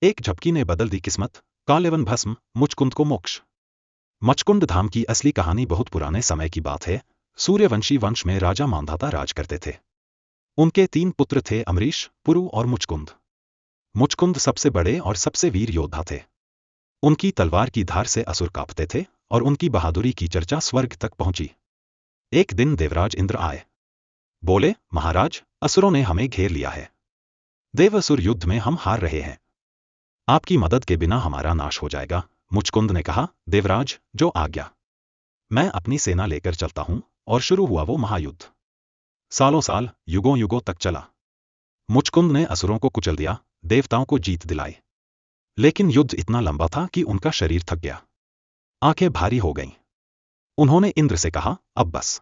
एक झपकी ने बदल दी किस्मत, कालेवन भस्म, मुचकुंद को मोक्ष। मचकुंड धाम की असली कहानी बहुत पुराने समय की बात है। सूर्यवंशी वंश में राजा मांधाता राज करते थे। उनके 3 पुत्र थे, अमरीश, पुरु और मुचकुंद। मुचकुंद सबसे बड़े और सबसे वीर योद्धा थे। उनकी तलवार की धार से असुर कांपते थे और उनकी बहादुरी की चर्चा स्वर्ग तक पहुंची। एक दिन देवराज इंद्र आए। बोले, महाराज, असुरों ने हमें घेर लिया है। देवासुर युद्ध में हम हार रहे हैं। आपकी मदद के बिना हमारा नाश हो जाएगा। मुचकुंद ने कहा, देवराज, जो आज्ञा। मैं अपनी सेना लेकर चलता हूं। और शुरू हुआ वो महायुद्ध। सालों साल, युगों युगों तक चला। मुचकुंद ने असुरों को कुचल दिया, देवताओं को जीत दिलाई। लेकिन युद्ध इतना लंबा था कि उनका शरीर थक गया। आंखें भारी हो गईं। उन्होंने इंद्र से कहा, अब बस,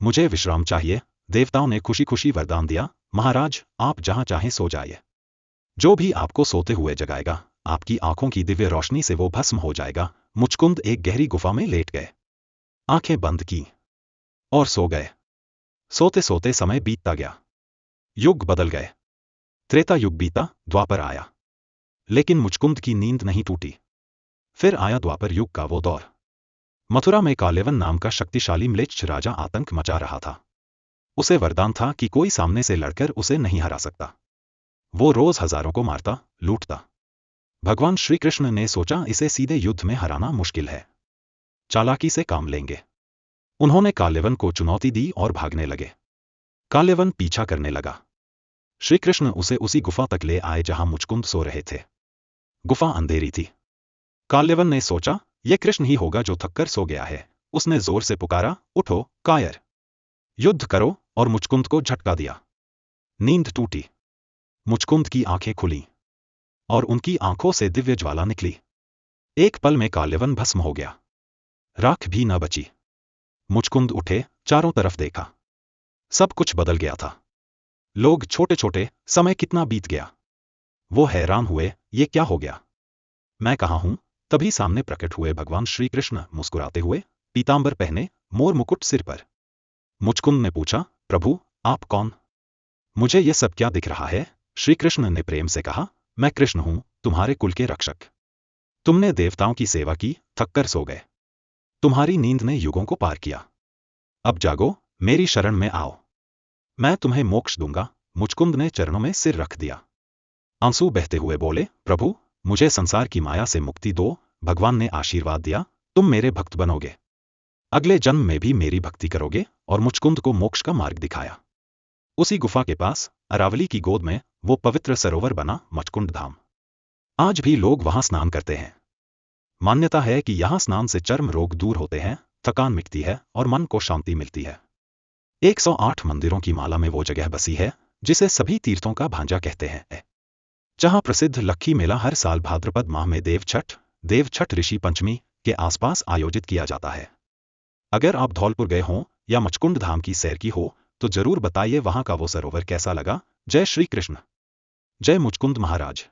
मुझे विश्राम चाहिए। देवताओं ने खुशी खुशी वरदान दिया, महाराज, आप जहां चाहें सो जाइए। जो भी आपको सोते हुए जगाएगा, आपकी आंखों की दिव्य रोशनी से वो भस्म हो जाएगा। मुचकुंद एक गहरी गुफा में लेट गए, आंखें बंद की और सो गए। सोते सोते समय बीतता गया। युग बदल गए। त्रेता युग बीता, द्वापर आया। लेकिन मुचकुंद की नींद नहीं टूटी। फिर आया द्वापर युग का वो दौर। मथुरा में कालेवन नाम का शक्तिशाली म्लेच्छ राजा आतंक मचा रहा था। उसे वरदान था कि कोई सामने से लड़कर उसे नहीं हरा सकता। वो रोज हजारों को मारता, लूटता। भगवान श्री कृष्ण ने सोचा, इसे सीधे युद्ध में हराना मुश्किल है, चालाकी से काम लेंगे। उन्होंने कालेवन को चुनौती दी और भागने लगे। कालेवन पीछा करने लगा। श्री कृष्ण उसे उसी गुफा तक ले आए जहां मुचकुंद सो रहे थे। गुफा अंधेरी थी। कालेवन ने सोचा, यह कृष्ण ही होगा जो थककर सो गया है। उसने जोर से पुकारा, उठो, कायर, युद्ध करो, और मुचकुंद को झटका दिया। नींद टूटी। मुचकुंद की आंखें खुलीं और उनकी आंखों से दिव्य ज्वाला निकली। एक पल में कालेवन भस्म हो गया। राख भी न बची। मुचकुंद उठे, चारों तरफ देखा। सब कुछ बदल गया था। लोग छोटे छोटे, समय कितना बीत गया। वो हैरान हुए, ये क्या हो गया, मैं कहाँ हूं। तभी सामने प्रकट हुए भगवान श्री कृष्ण, मुस्कुराते हुए, पीतांबर पहने, मोर मुकुट सिर पर। मुचकुंद ने पूछा, प्रभु, आप कौन? मुझे ये सब क्या दिख रहा है? श्री कृष्ण ने प्रेम से कहा, मैं कृष्ण हूं, तुम्हारे कुल के रक्षक। तुमने देवताओं की सेवा की, थककर सो गए। तुम्हारी नींद ने युगों को पार किया। अब जागो, मेरी शरण में आओ, मैं तुम्हें मोक्ष दूंगा। मुचकुंद ने चरणों में सिर रख दिया। आंसू बहते हुए बोले, प्रभु, मुझे संसार की माया से मुक्ति दो। भगवान ने आशीर्वाद दिया, तुम मेरे भक्त बनोगे। अगले जन्म में भी मेरी भक्ति करोगे। और मुचकुंद को मोक्ष का मार्ग दिखाया। उसी गुफा के पास, अरावली की गोद में, वो पवित्र सरोवर बना, मचकुंड धाम। आज भी लोग वहां स्नान करते हैं। मान्यता है कि यहां स्नान से चर्म रोग दूर होते हैं, थकान मिटती है और मन को शांति मिलती है। 108 मंदिरों की माला में वो जगह बसी है जिसे सभी तीर्थों का भांजा कहते हैं। जहां प्रसिद्ध लक्खी मेला हर साल भाद्रपद माह में देवछठ ऋषि पंचमी के आसपास आयोजित किया जाता है। अगर आप धौलपुर गए हों या मचकुंड धाम की सैर की हो तो जरूर बताइए वहां का वो सरोवर कैसा लगा। जय श्री कृष्ण। जय मुचकुंद महाराज।